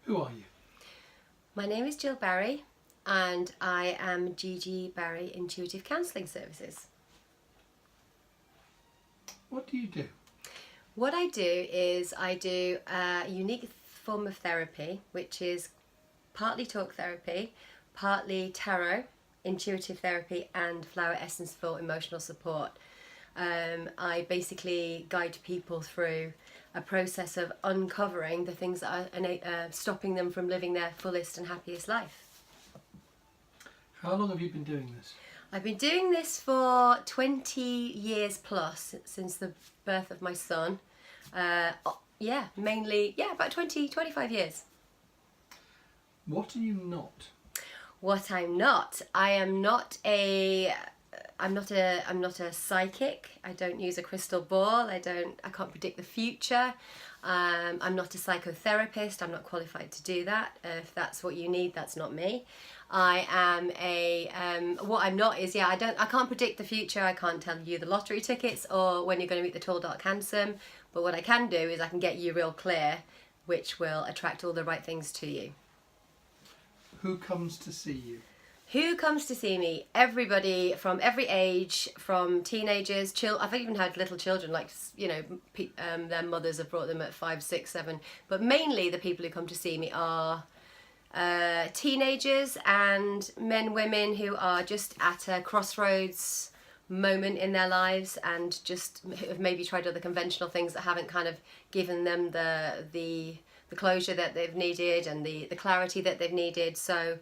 Who are you? My name is Jill Barry and I am Gigi Barry Intuitive Counselling Services. What do you do? What I do is I do a unique form of therapy, which is partly talk therapy, partly tarot, intuitive therapy and flower essence for emotional support. I basically guide people through a process of uncovering the things that are stopping them from living their fullest and happiest life. How long have you been doing this? I've been doing this for 20 years plus, since the birth of my son. About 25 years. What are you not? What I'm not, I'm not a psychic. I don't use a crystal ball. I can't predict the future. I'm not a psychotherapist. I'm not qualified to do that. If that's what you need, that's not me. I am what I'm not is, I can't predict the future. I can't tell you the lottery tickets or when you're going to meet the tall dark handsome. But what I can do is I can get you real clear, which will attract all the right things to you. Who comes to see you? Who comes to see me? Everybody from every age, from teenagers, I've even had little children, their mothers have brought them at 5, 6, 7. But mainly the people who come to see me are teenagers and men, women who are just at a crossroads moment in their lives and just have maybe tried other conventional things that haven't kind of given them the closure that they've needed and the clarity that they've needed. So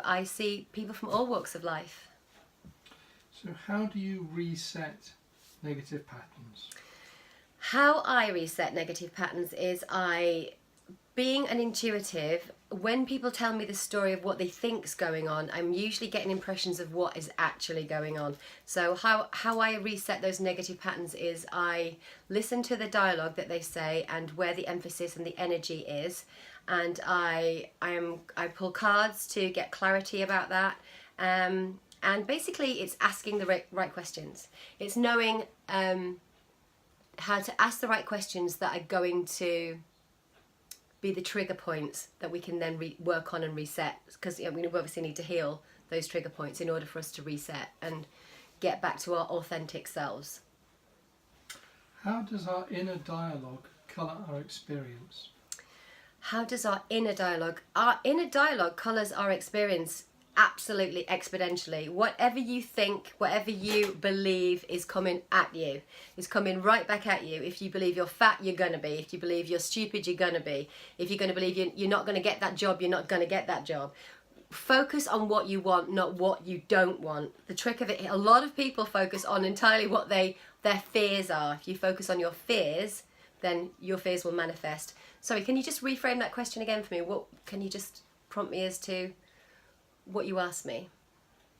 I see people from all walks of life. So how do you reset negative patterns? How I reset negative patterns is being an intuitive, when people tell me the story of what they think's going on, I'm usually getting impressions of what is actually going on. So how I reset those negative patterns is I listen to the dialogue that they say and where the emphasis and the energy is, and I pull cards to get clarity about that. And basically it's asking the right questions. It's knowing how to ask the right questions that are going to be the trigger points that we can then work on and reset, because we obviously need to heal those trigger points in order for us to reset and get back to our authentic selves. How does our inner dialogue colour our experience? How does our inner dialogue colours our experience absolutely exponentially. Whatever you think, whatever you believe is coming at you, is coming right back at you. If you believe you're fat, you're going to be. If you believe you're stupid, you're going to be. If you're going to believe you're not going to get that job, you're not going to get that job. Focus on what you want, not what you don't want. The trick of it, a lot of people focus on entirely what their fears are. If you focus on your fears, then your fears will manifest. Sorry, can you just reframe that question again for me? Can you just prompt me as to what you asked me,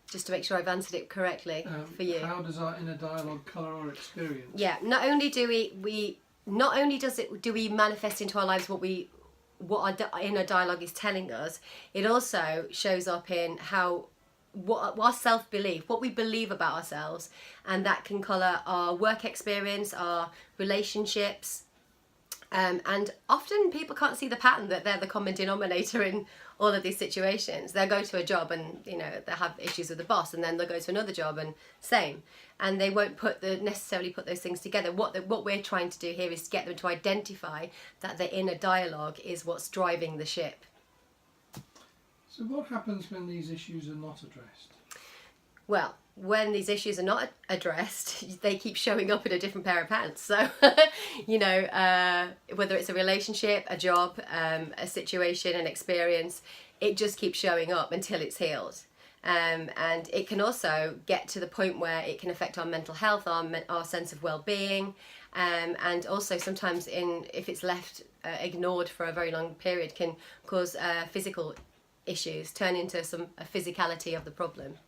just to make sure I've answered it correctly for you? How does our inner dialogue colour our experience? Yeah, not only do we manifest into our lives what our inner dialogue is telling us, it also shows up in what our self-belief, what we believe about ourselves, and that can colour our work experience, our relationships. And often people can't see the pattern that they're the common denominator in all of these situations. They'll go to a job and they have issues with the boss, and then they'll go to another job and same, and they won't necessarily put those things together. What we're trying to do here is to get them to identify that their inner dialogue is what's driving the ship. So what happens when these issues are not addressed? Well, when these issues are not addressed, they keep showing up in a different pair of pants. So, whether it's a relationship, a job, a situation, an experience, it just keeps showing up until it's healed. And it can also get to the point where it can affect our mental health, our sense of well-being, and also sometimes if it's left ignored for a very long period, can cause physical issues, turn into a physicality of the problem.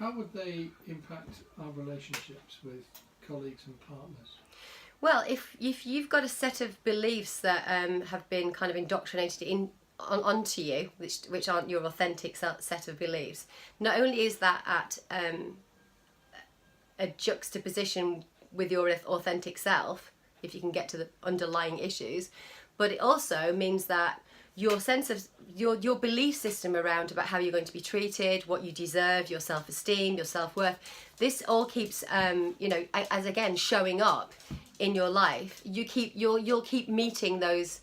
How would they impact our relationships with colleagues and partners? Well, if you've got a set of beliefs that have been kind of indoctrinated onto you, which aren't your authentic set of beliefs, not only is that at a juxtaposition with your authentic self, if you can get to the underlying issues, but it also means that your sense of your belief system around about how you're going to be treated, what you deserve, your self-esteem, your self-worth, this all keeps as again showing up in your life. You'll keep meeting those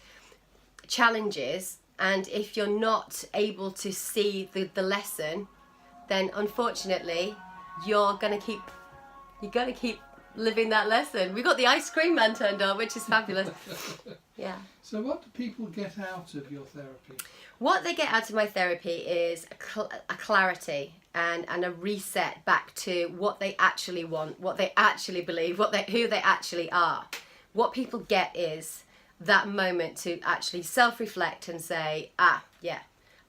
challenges, and if you're not able to see the lesson, then unfortunately you're gonna keep living that lesson. We got the ice cream man turned on, which is fabulous. Yeah. So what do people get out of your therapy? What they get out of my therapy is a clarity and a reset back to what they actually want, what they actually believe, who they actually are. What people get is that moment to actually self-reflect and say, yeah,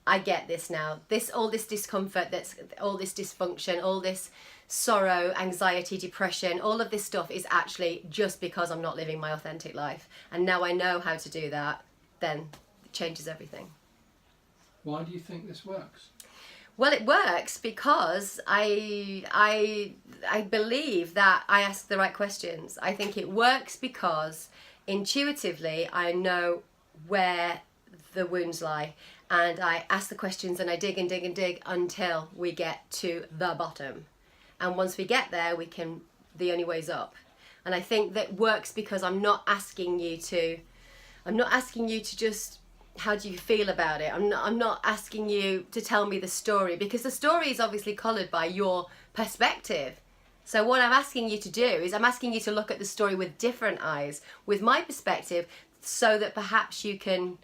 I get this now. All this discomfort, all this dysfunction, all this sorrow, anxiety, depression, all of this stuff is actually just because I'm not living my authentic life. And now I know how to do that, then it changes everything. Why do you think this works? Well, it works because I believe that I ask the right questions. I think it works because intuitively I know where the wounds lie, and I ask the questions and I dig and dig and dig until we get to the bottom. And once we get there, the only way's up. And I think that works because I'm not asking you to just, how do you feel about it? I'm not asking you to tell me the story, because the story is obviously coloured by your perspective. So what I'm asking you to do is I'm asking you to look at the story with different eyes, with my perspective, so that perhaps you can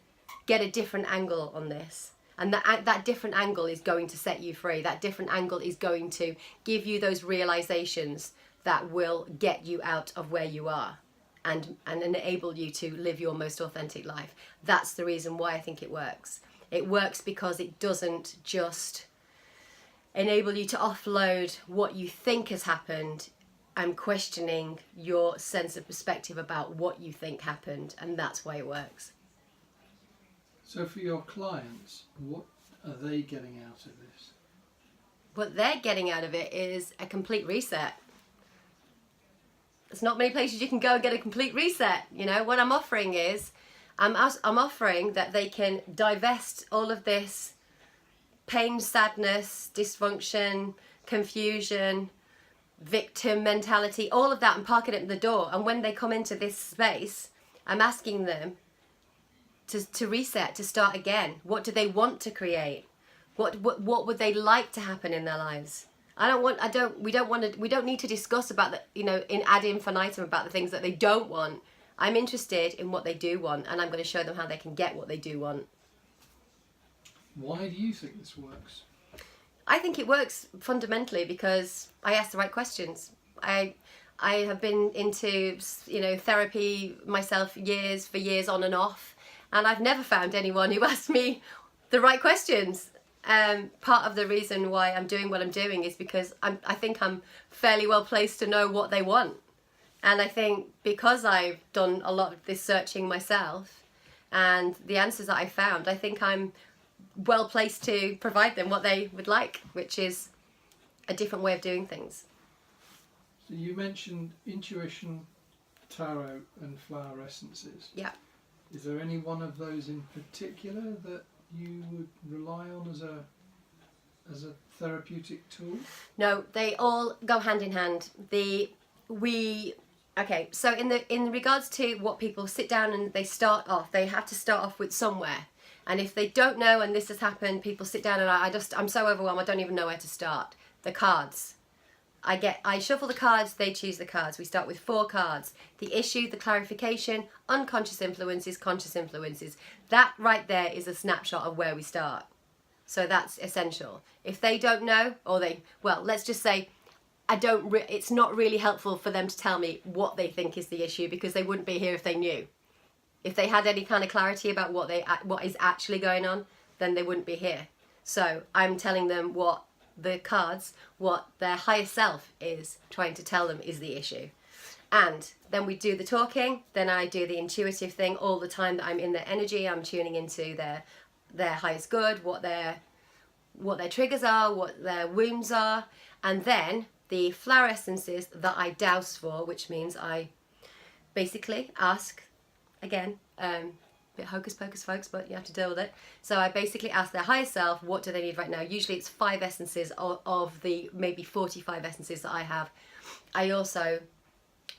get a different angle on this. And that different angle is going to set you free. That different angle is going to give you those realizations that will get you out of where you are and enable you to live your most authentic life. That's the reason why I think it works. It works because it doesn't just enable you to offload what you think has happened and questioning your sense of perspective about what you think happened, and that's why it works. So for your clients, what are they getting out of this? What they're getting out of it is a complete reset. There's not many places you can go and get a complete reset. You know, what I'm offering is, I'm offering that they can divest all of this pain, sadness, dysfunction, confusion, victim mentality, all of that, and park it at the door. And when they come into this space, I'm asking them to reset, to start again. What do they want to create? What would they like to happen in their lives? We don't need to discuss about in ad infinitum about the things that they don't want. I'm interested in what they do want, and I'm going to show them how they can get what they do want. Why do you think this works? I think it works fundamentally because I ask the right questions. I have been into therapy myself for years on and off, and I've never found anyone who asked me the right questions. Part of the reason why I'm doing what I'm doing is because I think I'm fairly well placed to know what they want. And I think because I've done a lot of this searching myself and the answers that I found, I think I'm well placed to provide them what they would like, which is a different way of doing things. So you mentioned intuition, tarot and flower essences. Yeah. Is there any one of those in particular that you would rely on as a therapeutic tool? No, they all go hand in hand. So in regards to what people sit down and they have to start off with somewhere. And if they don't know, and this has happened, people sit down and I'm so overwhelmed, I don't even know where to start. The cards. I shuffle the cards, they choose the cards. We start with 4 cards. The issue, the clarification, unconscious influences, conscious influences. That right there is a snapshot of where we start. So that's essential. If they don't know, let's just say, it's not really helpful for them to tell me what they think is the issue, because they wouldn't be here if they knew. If they had any kind of clarity about what is actually going on, then they wouldn't be here. So I'm telling them what their higher self is trying to tell them is the issue. And then we do the talking, then I do the intuitive thing all the time that I'm in their energy. I'm tuning into their highest good, what their triggers are, what their wounds are, and then the flower essences that I douse for, which means I basically ask, again, bit hocus pocus, folks, but you have to deal with it. So I basically ask their higher self, what do they need right now? Usually it's 5 essences of the maybe 45 essences that I have. I also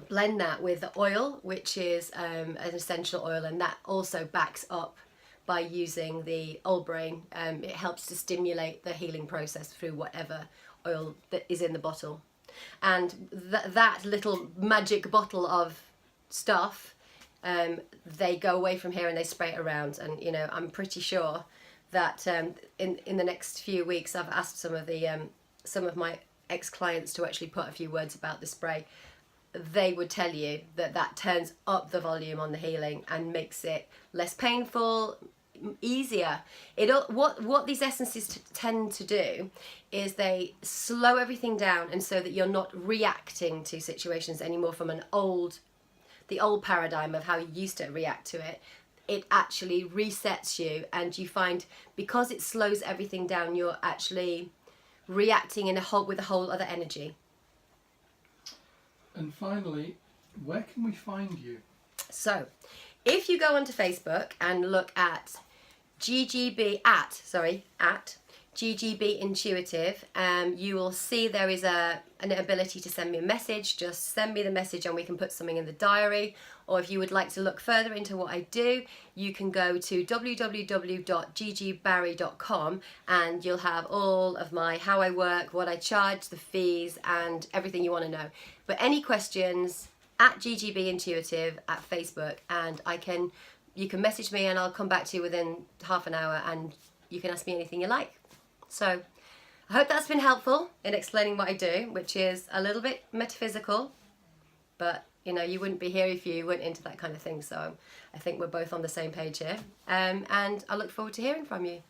blend that with the oil, which is an essential oil, and that also backs up by using the Old Brain. It helps to stimulate the healing process through whatever oil that is in the bottle. And that little magic bottle of stuff, they go away from here and they spray it around. And you know, I'm pretty sure that in the next few weeks, I've asked some of my ex-clients to actually put a few words about the spray. They would tell you that turns up the volume on the healing and makes it less painful, easier. What these essences tend to do is they slow everything down, and so that you're not reacting to situations anymore from the old paradigm of how you used to react to it. It actually resets you, and you find, because it slows everything down, you're actually reacting with a whole other energy. And finally, where can we find you? So, if you go onto Facebook and look at GGB Intuitive, you will see there is an ability to send me a message. Just send me the message and we can put something in the diary. Or if you would like to look further into what I do, you can go to www.ggbarry.com and you'll have all of my how I work, what I charge, the fees, and everything you want to know. But any questions, at GGB Intuitive at Facebook, and you can message me and I'll come back to you within half an hour and you can ask me anything you like. So I hope that's been helpful in explaining what I do, which is a little bit metaphysical, but you know, you wouldn't be here if you weren't into that kind of thing. So I think we're both on the same page here. And I look forward to hearing from you.